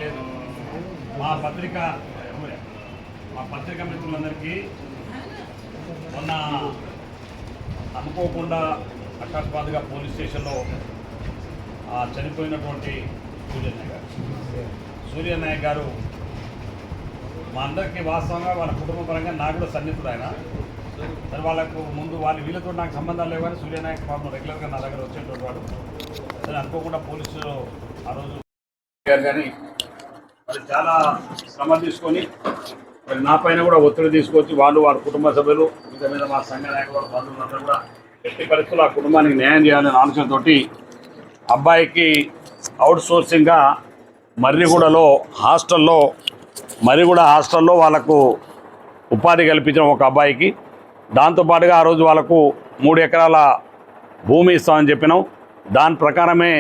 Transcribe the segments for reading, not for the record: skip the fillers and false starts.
లేదు మా పత్రిక మిత్రులందరికీ మొన్న అనుకోకుండా అకస్మాత్తుగా పోలీస్ స్టేషన్లో చనిపోయినటువంటి సూర్యనాయక్ గారు మా అందరికీ వాస్తవంగా వాళ్ళ కుటుంబ పరంగా నాకు కూడా సన్నిహితుడు ఆయన. సరే వాళ్ళకు ముందు వీళ్ళతో నాకు సంబంధాలు లేవు కానీ సూర్యనాయక్ పాపం రెగ్యులర్గా నా దగ్గర వచ్చేటువంటి వాడు. సరే అనుకోకుండా పోలీసులు ఆ రోజు కానీ మరి చాలా శ్రమ తీసుకొని మరి నా పైన కూడా ఒత్తిడి తీసుకొచ్చి వాళ్ళ కుటుంబ సభ్యులు ఇంకా మీద మా సంఘ నాయకులు బంధువులందరూ కూడా ఎట్టి పరిస్థితుల్లో ఆ కుటుంబానికి న్యాయం చేయాలనే ఆలోచనతోటి అబ్బాయికి అవుట్ సోర్సింగ్గా మర్రిగూడలో హాస్టల్లో వాళ్ళకు ఉపాధి కల్పించిన ఒక అబ్బాయికి దాంతోపాటుగా ఆ రోజు వాళ్ళకు 3 ఎకరాల భూమి ఇస్తామని చెప్పినాం. దాని ప్రకారమే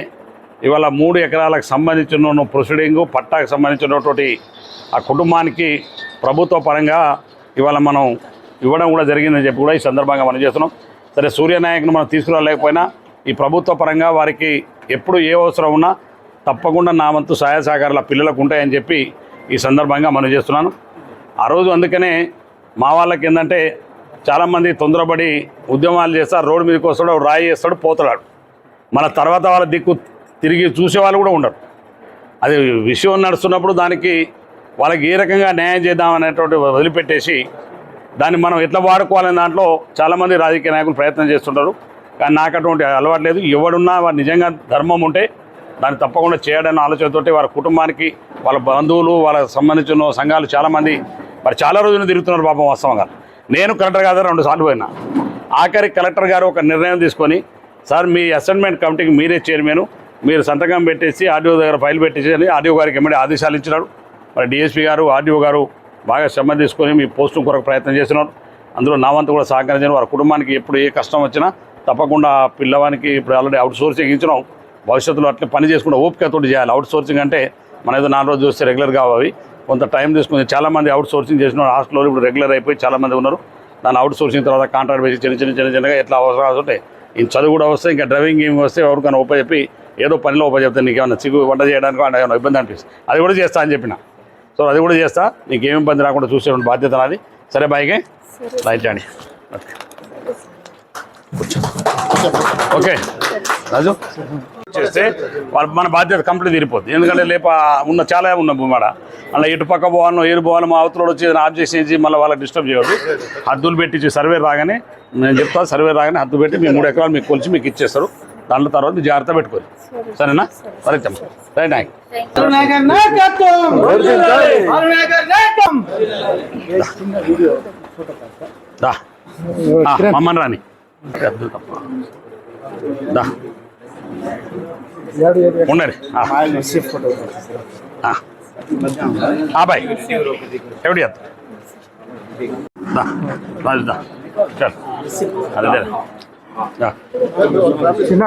ఇవాళ 3 ఎకరాలకు సంబంధించిన ప్రొసీడింగు పట్టాకు సంబంధించినటువంటి ఆ కుటుంబానికి ప్రభుత్వ పరంగా ఇవాళ మనం ఇవ్వడం కూడా జరిగిందని చెప్పి కూడా ఈ సందర్భంగా మనం చేస్తున్నాం. సరే సూర్యనాయక్ను మనం తీసుకురాలేకపోయినా ఈ ప్రభుత్వ పరంగా వారికి ఎప్పుడు ఏ అవసరం ఉన్నా తప్పకుండా నా వంతు సహాయ సహకారాలు పిల్లలకు ఉంటాయని చెప్పి ఈ సందర్భంగా మనం చేస్తున్నాను. ఆ రోజు అందుకనే మా వాళ్ళకి ఏంటంటే చాలామంది తొందరపడి ఉద్యమాలు చేస్తారు, రోడ్డు మీదకి వస్తాడు, రాయి చేస్తాడు, పోతాడు. మన తర్వాత వాళ్ళ దిక్కు తిరిగి చూసేవాళ్ళు కూడా ఉండరు. అది విషయం నడుస్తున్నప్పుడు దానికి వాళ్ళకి ఏ రకంగా న్యాయం చేద్దామనేటువంటి వదిలిపెట్టేసి దాన్ని మనం ఎట్లా వాడుకోవాలనే దాంట్లో చాలామంది రాజకీయ నాయకులు ప్రయత్నం చేస్తుంటారు. కానీ నాకు అటువంటి అలవాటు లేదు. ఎవడున్నా వారు నిజంగా ధర్మం ఉంటే దాన్ని తప్పకుండా చేయడన్న ఆలోచనతోటి వారి కుటుంబానికి వాళ్ళ బంధువులు వాళ్ళకి సంబంధించిన సంఘాలు చాలామంది మరి చాలా రోజులు తిరుగుతున్నారు పాపం. వాస్తవంగా నేను కలెక్టర్ గారు 2 సార్లు పోయినా. ఆఖరి కలెక్టర్ గారు ఒక నిర్ణయం తీసుకొని సార్ మీ అసైన్మెంట్ కమిటీకి మీరే చైర్మన్, మీరు సంతకం పెట్టేసి ఆర్డీఓ దగ్గర ఫైల్ పెట్టేసి అని ఆర్డీఓ గారికి ఎమ్మడే ఆదేశాలు ఇచ్చినాడు. మరి డిఎస్పీ గారు ఆర్డీఓ గారు బాగా శ్రమ తీసుకొని మీ పోస్టు కొరకు ప్రయత్నం చేస్తున్నారు. అందులో నా వంతు కూడా సహకరించారు. వారి కుటుంబానికి ఎప్పుడు ఏ కష్టం వచ్చినా తప్పకుండా పిల్లవానికి ఇప్పుడు ఆల్రెడీ అవుట్ సోర్సింగ్ ఇచ్చినాం. భవిష్యత్తులో అట్లా పని చేసుకుంటే ఓపికతో చేయాలి. అవుట్ సోర్సింగ్ అంటే మన ఏదో 4 రోజులు చూస్తే రెగ్యులర్గా అవి కొంత టైం తీసుకుని చాలామంది అవుట్ సోర్సింగ్ చేసిన హాస్టల్లో ఇప్పుడు రెగ్యులర్ అయిపోయి చాలామంది ఉన్నారు. దాని అవుట్ సోర్సింగ్ తర్వాత కాంట్రాక్ట్ వేసి చిన్నగా ఎట్లా అవసరం ఉంటే ఈ చదువు కూడా వస్తే ఇంకా డ్రైవింగ్ ఏమి వస్తే ఎవరికైనా ఉపయోగపి ఏదో పనిలో ఉపయోగపడుతుంది. నీకు ఏమన్నా చిగు వంట చేయడానికి ఏమైనా ఇబ్బంది అనిపిస్తుంది అది కూడా చేస్తా అని చెప్పిన. సో అది కూడా చేస్తా, నీకు ఏమి ఇబ్బంది రాకుండా చూసే బాధ్యత నాది. సరే బాయ్కి రైట్ అండి. ఓకే రాజు చేస్తే మన బాధ్యత కంప్లీట్ తీరిపోద్ది. ఎందుకంటే చాలా ఉన్న భూమాడ అలా ఇటు పక్క పోవాలను ఏరు పోవాలి మా అవతల వచ్చి ఆఫ్ చేసి మళ్ళీ వాళ్ళకి డిస్టర్బ్ చేయవద్దు. హద్దులు పెట్టి సర్వే రాగానే నేను చెప్తాను, సర్వే రాగానే హద్దు పెట్టి మీ 3 ఎకరాలు మీకు కొలిచి మీకు ఇచ్చేస్తారు. దాంట్లో తర్వాత మీరు జాగ్రత్త పెట్టుకోరు. సరేనా? సరే రైట్ నాయక్ మమ్మల్ని రాని ఉండండి బాయ్ ఎవడి రాజు చల్ అదే చిన్న